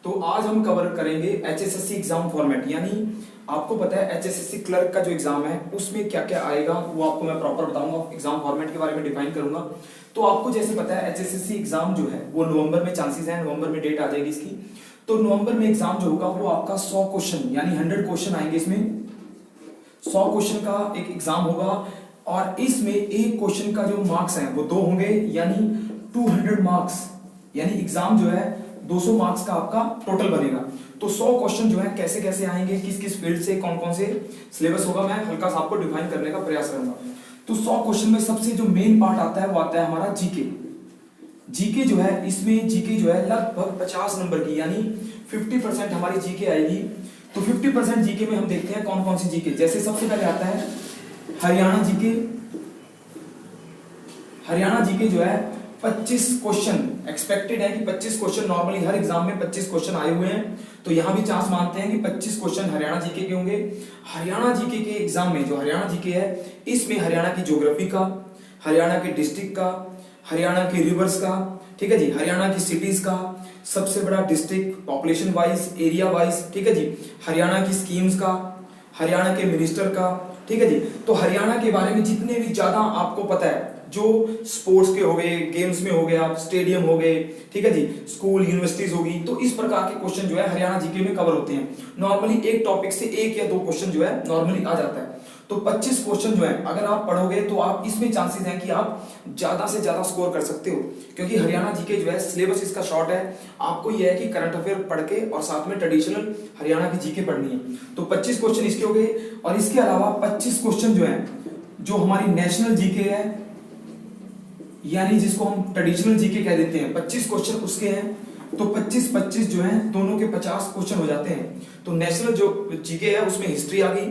तो आज हम कवर करेंगे एचएसएससी एग्जाम फॉर्मेट। यानी आपको पता है एचएसएससी क्लर्क का जो एग्जाम है उसमें क्या क्या आएगा वो आपको मैं प्रॉपर बताऊंगा, एग्जाम फॉर्मेट के बारे में डिफाइन करूंगा। तो आपको जैसे पता है एचएसएससी एग्जाम जो है वो नवंबर में चांसेस है, नवंबर में डेट आ जाएगी इसकी। तो नवंबर में एग्जाम जो होगा वो आपका 100 क्वेश्चन यानी 100 क्वेश्चन आएंगे इसमें। 100 क्वेश्चन का एक एग्जाम होगा और इसमें एक क्वेश्चन का जो मार्क्स है वो 2 होंगे यानी 200 मार्क्स, यानी एग्जाम जो है 200 मार्क्स का आपका टोटल बनेगा। तो 100 क्वेश्चन जो है कैसे कैसे आएंगे, किस किस फील्ड से, कौन कौन से सिलेबस होगा, मैं हल्का सा आपको डिफाइन करने का प्रयास करूंगा। तो 100 क्वेश्चन में सबसे जो मेन पार्ट आता है वो आता है हमारा जीके। जीके जो है इसमें जीके जो है लगभग 50 नंबर की यानी 50% हमारी जीके आएगी। तो 50% जीके में हम देखते हैं कौन कौन सी जीके। जैसे सबसे पहले आता है हरियाणा जीके। हरियाणा जीके जो है 25 क्वेश्चन एक्सपेक्टेड है कि 25 क्वेश्चन, नॉर्मली हर एग्जाम में 25 क्वेश्चन आए हुए हैं, तो यहां भी चांस मानते हैं कि 25 क्वेश्चन हरियाणा जीके के होंगे। हरियाणा जीके के एग्जाम में जो हरियाणा जीके है इसमें हरियाणा की ज्योग्राफी का, हरियाणा के डिस्ट्रिक्ट का, हरियाणा के रिवर्स का, ठीक है जी, हरियाणा की सिटीज का, सबसे बड़ा district population wise, area wise, ठीक है जी, हरियाणा की स्कीम्स का, हरियाणा के मिनिस्टर का, ठीक है जी। तो हरियाणा के बारे में जितने भी ज्यादा आपको पता है, जो स्पोर्ट्स के हो गए, गेम्स में हो गया, स्टेडियम हो गए, ठीक है जी, स्कूल यूनिवर्सिटीज होगी, तो इस प्रकार के क्वेश्चन जो है हरियाणा जीके में कवर होते हैं। नॉर्मली एक टॉपिक से 1 या 2 क्वेश्चन जो है नॉर्मली आ जाता है। तो 25 क्वेश्चन जो है अगर आप पढ़ोगे तो आप इसमें चांसेस हैं कि आप ज्यादा से ज्यादा स्कोर कर सकते हो, क्योंकि हरियाणा जीके जो है सिलेबस इसका शॉर्ट है। आपको यह है कि करंट अफेयर पढ़ के और साथ में ट्रेडिशनल हरियाणा की जीके पढ़नी है। तो 25 क्वेश्चन इसके हो गए और इसके अलावा 25 क्वेश्चन जो है जो हमारी नेशनल जीके है यानी जिसको हम ट्रेडिशनल जीके कह देते हैं, 25 क्वेश्चन उसके हैं। तो 25-25 जो है दोनों के 50 क्वेश्चन हो जाते हैं। तो नेशनल जो जीके है उसमें हिस्ट्री आ गई,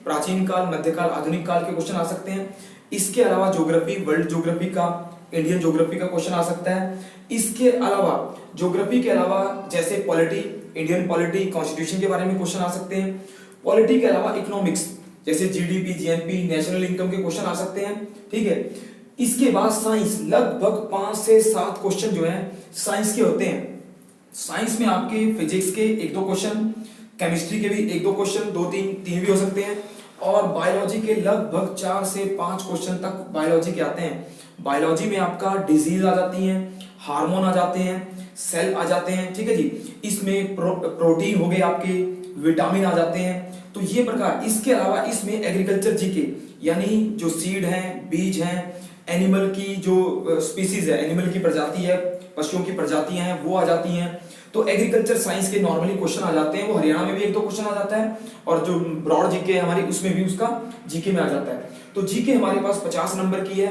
प्राचीन काल, मध्यकाल, आधुनिक काल के क्वेश्चन आ सकते हैं। इसके अलावा ज्योग्राफी, वर्ल्ड ज्योग्राफी का, इंडियन ज्योग्राफी का क्वेश्चन आ सकता है। इसके अलावा ज्योग्राफी के अलावा जैसे पॉलिटी, इंडियन पॉलिटी, कॉन्स्टिट्यूशन के बारे में क्वेश्चन आ सकते हैं। पॉलिटी के अलावा इकोनॉमिक्स जैसे जीडीपी, जीएनपी, नेशनल इनकम के क्वेश्चन आ सकते हैं, ठीक है। इसके बाद साइंस, लगभग 5 से 7 क्वेश्चन जो है साइंस के होते हैं। साइंस में आपके फिजिक्स के 1-2 क्वेश्चन, केमिस्ट्री के भी 1-2 क्वेश्चन, 2-3 भी हो सकते हैं, और बायोलॉजी के लगभग 4 से 5 क्वेश्चन तक बायोलॉजी के आते हैं। बायोलॉजी में आपका डिजीज आ जाती है, हार्मोन आ जाते हैं, सेल आ जाते हैं, ठीक है जी। इसमें प्रोटीन हो गए आपके, विटामिन आ जाते हैं। तो ये प्रकार, इसके अलावा इसमें एग्रीकल्चर जीके यानी जो सीड हैं, बीज हैं, एनिमल की जो स्पीसीज है, एनिमल की प्रजाति है, पशुओं की प्रजातियां हैं, वो आ जाती हैं। तो एग्रीकल्चर साइंस के नॉर्मली क्वेश्चन आ जाते हैं, वो हरियाणा में भी 1-2 क्वेश्चन आ जाता है, और जो ब्रॉड जीके है हमारी उसमें भी उसका जीके में आ जाता है। तो जीके हमारे पास 50 नंबर की है।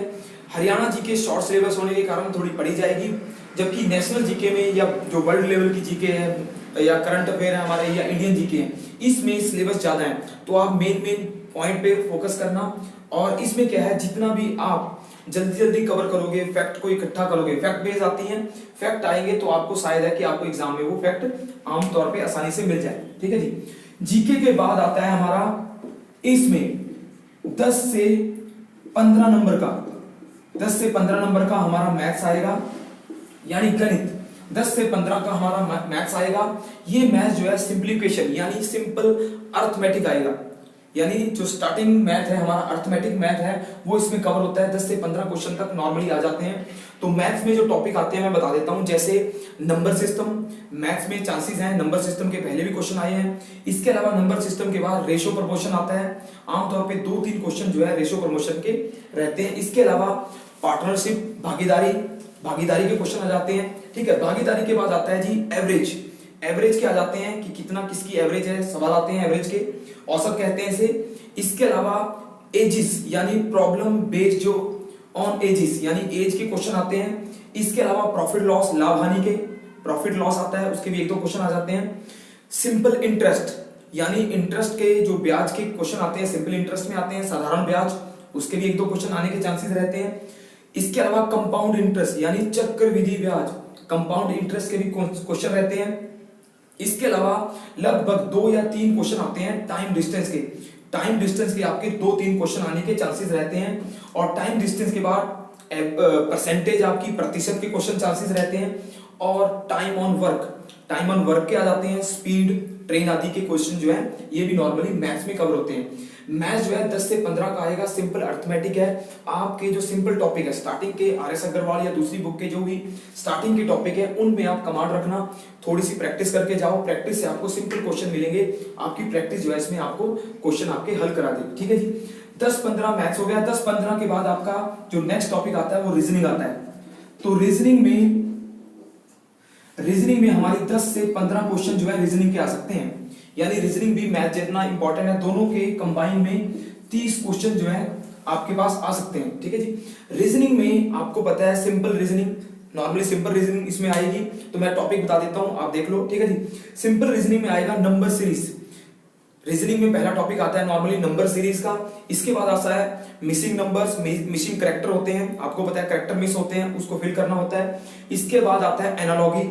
हरियाणा जीके शॉर्ट सिलेबस होने के कारण थोड़ी पढ़ी जाएगी, जबकि नेशनल जीके में या जो वर्ल्ड लेवल की जीके है या करंट अफेयर है हमारे या इंडियन जीके है, इसमें सिलेबस ज्यादा है। तो आप मेन पॉइंट पे फोकस करना, और इसमें क्या है, जितना भी आप जल्दी जल्दी कवर करोगे, फैक्ट को इकट्ठा करोगे, फैक्ट बेस आती है, फैक्ट आएंगे तो आपको शायद है कि आपको एग्जाम में वो फैक्ट आमतौर पे आसानी से मिल जाए, ठीक है जी। जीके के बाद आता है हमारा इसमें 10 से 15 नंबर का, 10 से 15 नंबर का हमारा मैथ्स आएगा, यानी गणित। 10 से 15 का हमारा मैथ्स आएगा। ये मैथ्स जो है सिंप्लीफिकेशन यानी सिंपल अर्थमेटिक आएगा, यानी जो स्टार्टिंग मैथ है हमारा, अर्थमेटिक मैथ है, वो इसमें कवर होता है। 10 से 15 क्वेश्चन तक नॉर्मली आ जाते हैं। तो मैथ्स में जो टॉपिक आते हैं मैं बता देता हूं, जैसे नंबर सिस्टम। मैथ्स में चांसेस हैं, नंबर सिस्टम के पहले भी क्वेश्चन आए हैं। इसके अलावा नंबर सिस्टम के बाद रेशो प्रपोर्शन आता है, आमतौर पे 2-3 क्वेश्चन जो है रेशो प्रपोर्शन के रहते हैं। इसके अलावा पार्टनरशिप, भागीदारी के क्वेश्चन आ जाते हैं, ठीक है। भागीदारी के बाद आता है जी एवरेज। एवरेज के आ जाते हैं कि कितना किसकी एवरेज है, सवाल आते हैं एवरेज के, औसत कहते हैं इसे। इसके अलावा एजिस यानी प्रॉब्लम बेस्ड जो ऑन एजिस यानी एज के क्वेश्चन आते हैं। इसके अलावा प्रॉफिट लॉस, लाभ हानि के, प्रॉफिट लॉस आता है, उसके भी 1-2 क्वेश्चन आ जाते हैं। सिंपल इंटरेस्ट यानी इंटरेस्ट के जो ब्याज के क्वेश्चन आते हैं, सिंपल इंटरेस्ट में आते हैं, साधारण ब्याज, उसके भी 1-2 क्वेश्चन आने के चांसेस रहते हैं। इसके अलावा कंपाउंड इंटरेस्ट यानी चक्रवृद्धि ब्याज, कंपाउंड इंटरेस्ट के भी क्वेश्चन रहते हैं। इसके अलावा लगभग 2 या 3 क्वेश्चन आते हैं टाइम डिस्टेंस के। टाइम डिस्टेंस के आपके 2-3 क्वेश्चन आने के चांसेस रहते हैं, और टाइम डिस्टेंस के बाद परसेंटेज आपकी, प्रतिशत के क्वेश्चन चांसेस रहते हैं। और टाइम ऑन वर्क के आ जाते हैं, स्पीड, ट्रेन आदि के क्वेश्चन जो है ये भी नॉर्मली मैथ्स में कवर होते हैं। मैथ्स जो है 10 से 15 का आएगा, सिंपल अर्थमेटिक है। आपके जो सिंपल टॉपिक है स्टार्टिंग के आर.एस. अग्रवाल या दूसरी बुक के जो भी स्टार्टिंग के टॉपिक है उनमें आप कमांड रखना, थोड़ी सी प्रैक्टिस करके जाओ, प्रैक्टिस से आपको सिंपल क्वेश्चन मिलेंगे, आपकी प्रैक्टिस जो है इसमें आपको क्वेश्चन आपके हल करा देगी, ठीक है जी। 10-15 मैथ्स हो गया। 10-15 के बाद आपका जो नेक्स्ट टॉपिक आता है वो रीजनिंग आता है। तो रीजनिंग में हमारे 10 से 15 क्वेश्चन जो है रीजनिंग के आ सकते हैं, यानी रीजनिंग भी मैथ जितना इंपॉर्टेंट है, दोनों के कंबाइन में 30 क्वेश्चन जो है आपके पास आ सकते हैं, ठीक है जी। रीजनिंग में आपको पता है simple reasoning, normally simple reasoning इसमें आएगी, तो मैं टॉपिक बता देता हूं, आप देख लो, ठीक है जी। सिंपल रीजनिंग में आएगा नंबर सीरीज। रीजनिंग में पहला टॉपिक आता है नॉर्मली नंबर सीरीज का। इसके बाद आता है मिसिंग नंबर्स, मिसिंग कैरेक्टर होते हैं, आपको पता है कैरेक्टर मिस होते हैं, उसको फिल करना होता है। इसके बाद आता है एनालॉगी,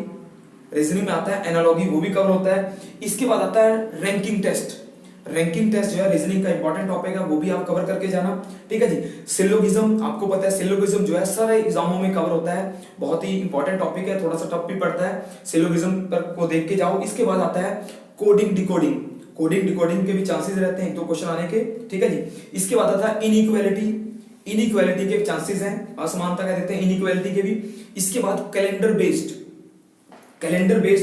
रीजनिंग में आता है एनालॉगी, वो भी कवर होता है। इसके बाद आता है रैंकिंग टेस्ट। रैंकिंग टेस्ट जो है रीजनिंग का इंपॉर्टेंट टॉपिक है, वो भी आप कवर करके जाना, ठीक है जी। सिलोगिज्म, आपको पता है सिलोगिज्म जो है सारे एग्जामों में कवर होता है, बहुत ही इंपॉर्टेंट टॉपिक है, थोड़ा सा टफ भी पड़ता है, सिलोगिज्म पर को देख के जाओ। इसके बाद आता है कोडिंग डिकोडिंग। कोडिंग डिकोडिंग के भी चांसेस रहते हैं, 2 क्वेश्चन आने के, ठीक है जी। इसके बाद आता है इनइक्वालिटी, इनइक्वालिटी के चांसेस हैं, असमानता कह देते हैं इनइक्वालिटी के भी। इसके बाद कैलेंडर बेस्ड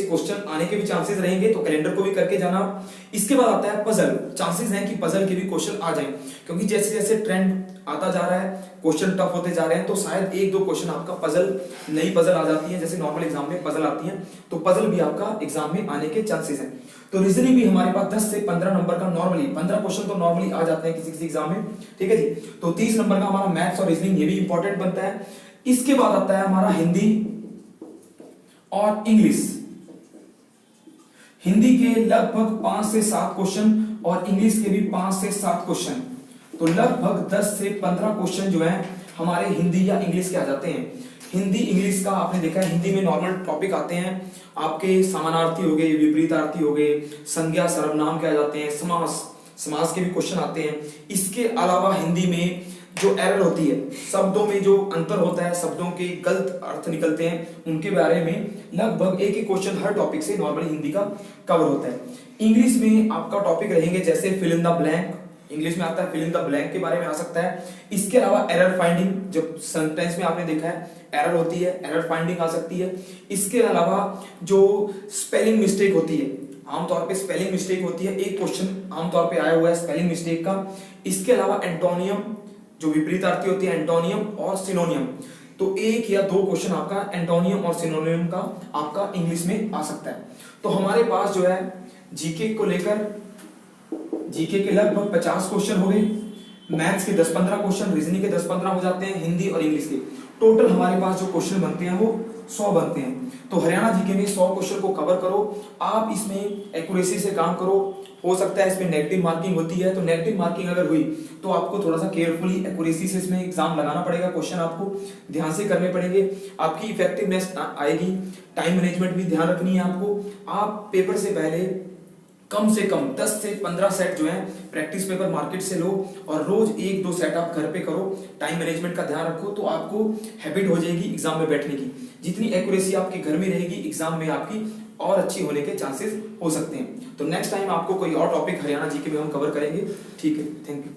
क्वेश्चन आने के भी चांसेस रहेंगे, तो कैलेंडर को भी करके जाना। इसके बाद आता है पजल, चांसेस हैं कि पजल के भी क्वेश्चन आ जाएं, क्योंकि जैसे जैसे ट्रेंड आता जा रहा है, क्वेश्चन टफ होते जा रहे हैं, तो शायद 1-2 क्वेश्चन आपका पजल, नई पजल आ जाती है, जैसे नॉर्मल एग्जाम में पजल आती है, तो पजल भी आपका एग्जाम में आने के चांसेस हैं। तो रीजनिंग भी हमारे पास 10 से 15 नंबर का नॉर्मली 15 क्वेश्चन तो नॉर्मली आ जाते हैं किसी किसी एग्जाम में, ठीक है जी। तो 30 नंबर का हमारा मैथ्स और रीजनिंग ये भी इंपॉर्टेंट बनता है। इसके बाद आता है हमारा हिंदी और इंग्लिश। हिंदी के लगभग 5 से 7 क्वेश्चन और इंग्लिश के भी 5 से 7 क्वेश्चन, तो लगभग 10 से 15 क्वेश्चन जो है हमारे हिंदी या इंग्लिश के आ जाते हैं। हिंदी इंग्लिश का आपने देखा है, हिंदी में नॉर्मल टॉपिक आते हैं आपके, समानार्थी हो गए, विपरीतार्थी हो गए, संज्ञा सर्वनाम के आ जाते हैं, समास के भी क्वेश्चन आते हैं। इसके अलावा हिंदी में जो एरर होती है, शब्दों में जो अंतर होता है, शब्दों के गलत अर्थ निकलते हैं, उनके बारे में लगभग एक क्वेश्चन हर टॉपिक से नॉर्मली हिंदी का कवर होता है। इंग्लिश में आपका टॉपिक रहेंगे जैसे fill in the blank, English में आता है फिल इन द ब्लैंक के बारे में आ सकता है। इसके अलावा एरर फाइंडिंग, जब सेंटेंस में आपने देखा है एरर होती है, एरर फाइंडिंग आ सकती है। इसके अलावा जो स्पेलिंग मिस्टेक होती है, आमतौर पे स्पेलिंग मिस्टेक होती है, एक क्वेश्चन आमतौर पे आया हुआ है स्पेलिंग मिस्टेक का। इसके अलावा एंटोनियम, जो विपरीतार्थी होती है, एंटोनियम और सिनोनियम, तो 1 या 2 क्वेश्चन आपका एंटोनियम और सिनोनियम का आपका इंग्लिश में आ सकता है। तो हमारे पास जो है जीके को लेकर, जीके के लगभग 50 क्वेश्चन हो गए, मैथ्स के 10-15 क्वेश्चन, रीजनिंग के 10-15 हो जाते हैं, हिंदी और इंग्लिश के टोटल हमारे पास जो क्वेश्चन बनते हैं वो 100 बनते हैं। तो हरियाणा जीके में 100 क्वेश्चन को कवर करो, आप इसमें एक्यूरेसी से काम करो। हो सकता है इसमें नेगेटिव मार्किंग होती है, तो नेगेटिव मार्किंग अगर हुई तो आपको थोड़ा सा केयरफुली एक्यूरेसी से इसमें एग्जाम लगाना पड़ेगा, क्वेश्चन आपको ध्यान से करने पड़ेंगे, आपकी इफेक्टिवनेस आएगी। टाइम मैनेजमेंट भी ध्यान रखनी है आपको। आप पेपर से पहले कम से कम 10 से 15 सेट जो है प्रैक्टिस पेपर मार्केट से लो, और रोज 1-2 सेट आप घर पे करो। टाइम मैनेजमेंट का ध्यान रखो, तो आपको हैबिट हो जाएगी एग्जाम में बैठने की। जितनी एक्यूरेसी आपके घर में रहेगी, एग्जाम में आपकी और अच्छी होने के चांसेस हो सकते हैं। तो नेक्स्ट टाइम आपको कोई और टॉपिक हरियाणा जीके में हम कवर करेंगे, ठीक है। Thank you.